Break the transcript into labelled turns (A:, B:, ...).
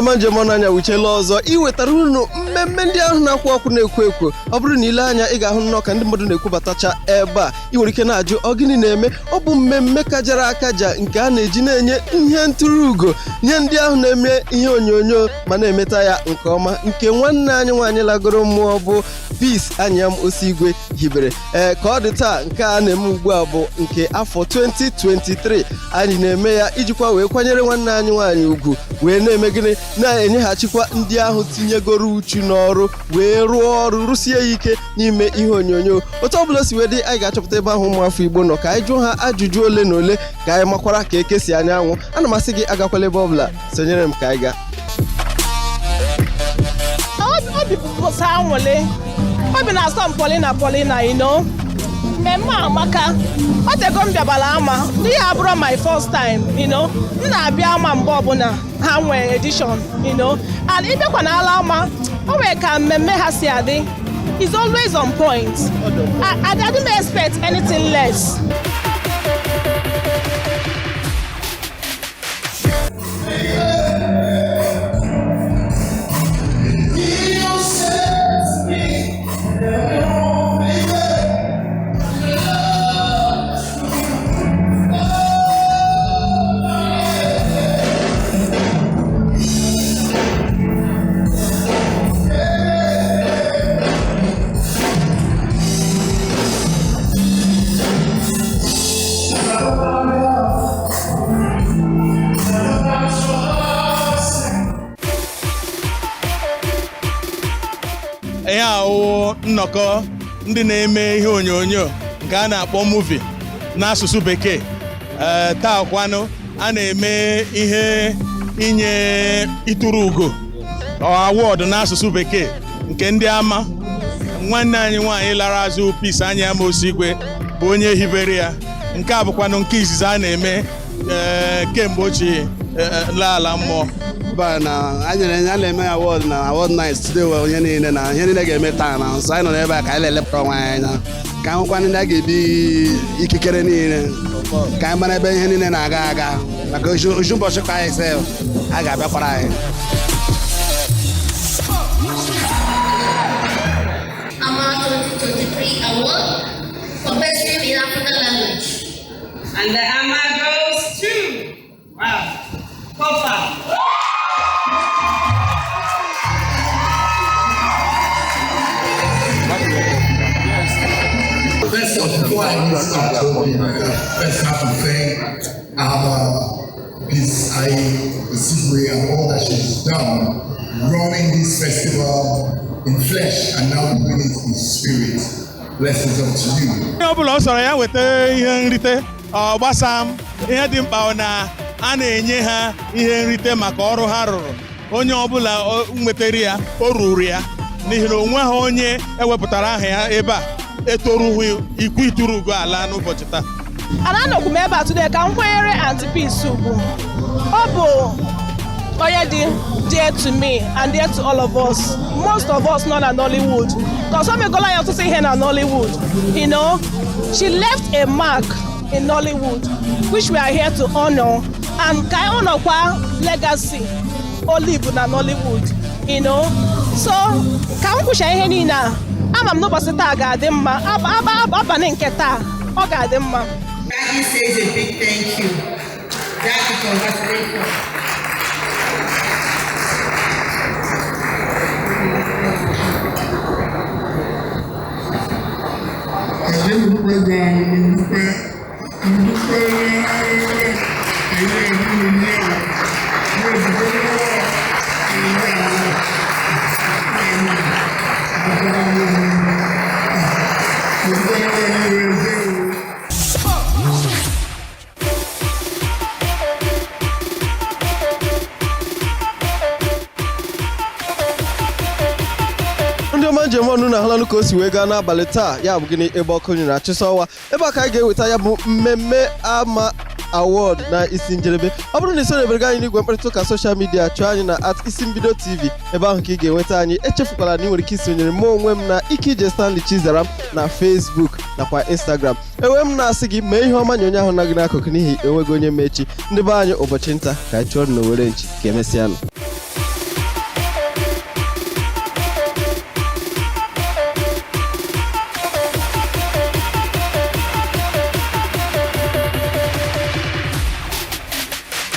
A: ọma njem n'anya wuchela ọzọ iwetara unu mmemme ndị ahụ na-akwụ akwụ na-ekwo ekwo. Ọ bụrụ na ile anya ị ga-ahụ nnọọ ka ndị mmadụ na-ekwubatacha ebe a. I nwere ike na-ajụ ọ gịnị na-eme. Ọ bụ mmemme kajara akaja nke a na-eji na-enye ihe ntụrụ ugo nye ndị ahụ na-eme ihe onyonyo ma na-emeta ya nke ọma, nke nwanne anyị nwaanyị lagoro mmụọ bụ Peace Anyam Osigwe hibere. Ka ọ dị taa, nke a na-eme ugbu a bụ nke afọ 2023. Anyị na-eme ya ijikwa wee kwanyere nwanne anyị nwaanyị ugwu, wee na-eme gịnị, na-enyeghachikwa ndị ahụ tinyegoro uchu n'ọrụ wee rụọ ọrụ rụsie ya ike n'ime ihe onyonyo. Otu ọbụla si wee dị, anyị ga-achọpụta ebe ahụ ụmụafọ Igbo nọ ka anyị jụọ ha ajụjụ ole na ole ka anyị makwara ka eke si anyanwụ. Ana m asị gị agakwala ebe ọbụla, sonyere m ka anyị gaa.
B: Obi na-asọ m Paulina, you know. Mmemme amaka. Ọ tego m bịabala ama. Ndị ya abụrụ my first time, you know. M na-abịa ama mgbe ọbụla ha nwee edition, you know. And ịbịakwa na ala ama, o nwere ka mmemme ha si adị. It's always on point. I didn't expect anything less.
C: Ihe ahụ nnọkọ ndị na-eme ihe onyonyo nke a na-akpọ movie n'asụsụ bekee. Taa kwanụ a na-eme ihe inye ịtụrụ ugo award n'asụsụ bekee nke ndị ama. Nwanne anyị nwaanyị lara azụ Peace Anyam Osigwe bụ onye hibere ya. Nke a bụkwanụ nke izizi a na-eme kemgbe ochie ala mmụọ.
D: A na-eme award na award night today wee onye niile na ihe niile ga-eme taa na nso anyị nọ n'ebe a ka anyị na-elepụta onwe anyị anya ka ahụkwa ndị a ga-ebi ikikere niile ka anyị mara ebe ihe niile na-aga aga maka oju ụbọchị kwa anyị sef a ga-abịakwara anyị.
E: Ama 2023 award for best film in African language.
F: And the Ama goes to Kofa.
G: First have to thank Peace Anyam Osigwe and all that she's done, running this festival in flesh and now doing it in spirit. Blessings up to you.
C: Onye ọbụla ọ sọrọ ya weta ihe nrite gbasa ihe dị mkpa na a na-enye ha ihe nrite maka ọrụ ha rụrụ. Onye ọbụla nwetara ya o ruru ya n'ihi na onwe ha onye ewepụtara aha ya ebe a etorughị ikwu ituru ugo ala n'ụbọchị taa.
B: Anọkwu m ebe a today ka m kwanyere Aunty Peace ugwu. Ọ bụ onye dị dear to me and dear to all of us. Most of us nọ na Nollywood. Because ọ megola ya ọtụtụ ihe na Nollywood. You know, she left a mark in Nollywood which we are here to honor, and ka anyị honor legacy Olive na Nollywood, you know. So ka m kwucha ihe niile a, ama m n'ụbọchị taa ga-adị mma. Abalị nke taa ọ ga-adị mma.
F: Daddy says a big thank you. Daddy, congratulations.
A: Ndị ọma njem ọnụ na-ahụlanụ ka o si wee gaa n'abalị taa, ya bụ gịnị ebe ọkụ nyere achịsọwa. Ebe a ka anyị ga-eweta ya bụ mmemme ama award na isi njedebe. Ọ bụrụ na iso na-ebere anyị n'igwe mkparịta ụka soshal midia, chọọ anyị na @isimbido TV. Ebe ahụ ka ị ga-enweta anyị. Echefukwala na ị nwere ike isonyere m onwe m na Ikije Stanley Chizaram na Facebook nakwa Instagram. Enwe m na-asị gị mee ihe ọma nye onye ahụ na gị n'akụkụ n'ihi enweghị onye mechi. Ndị be anyị ụbọchị nta ka anyị chụọ n'Owerre nchi ka emesịanụ.